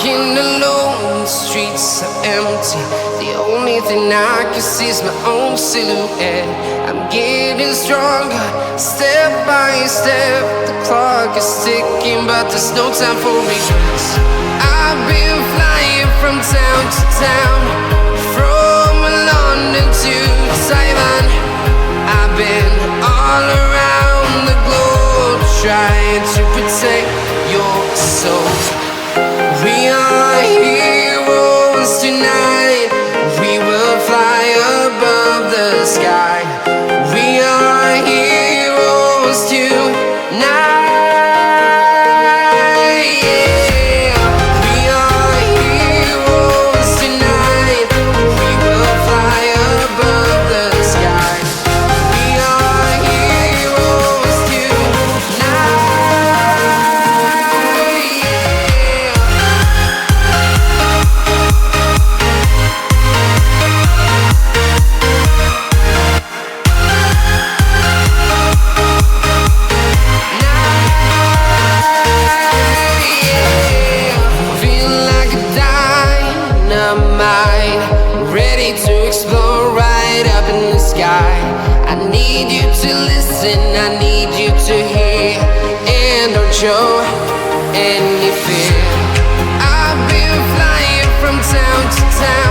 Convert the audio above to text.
Walking alone, the streets are empty. The only thing I can see is my own silhouette. I'm getting stronger, step by step. The clock is ticking, but there's no time for regrets. I've been flying from town to town, from London to Taiwan. I've been all around the globe, trying to protect your soul. We are heroes tonight. We will fly above the sky. We are heroes tonight. Yeah. We are heroes tonight. We will fly above the sky. We are heroes tonight. Ready to explore right up in the sky. I need you to listen, I need you to hear, and don't show any fear. I've been flying from town to town.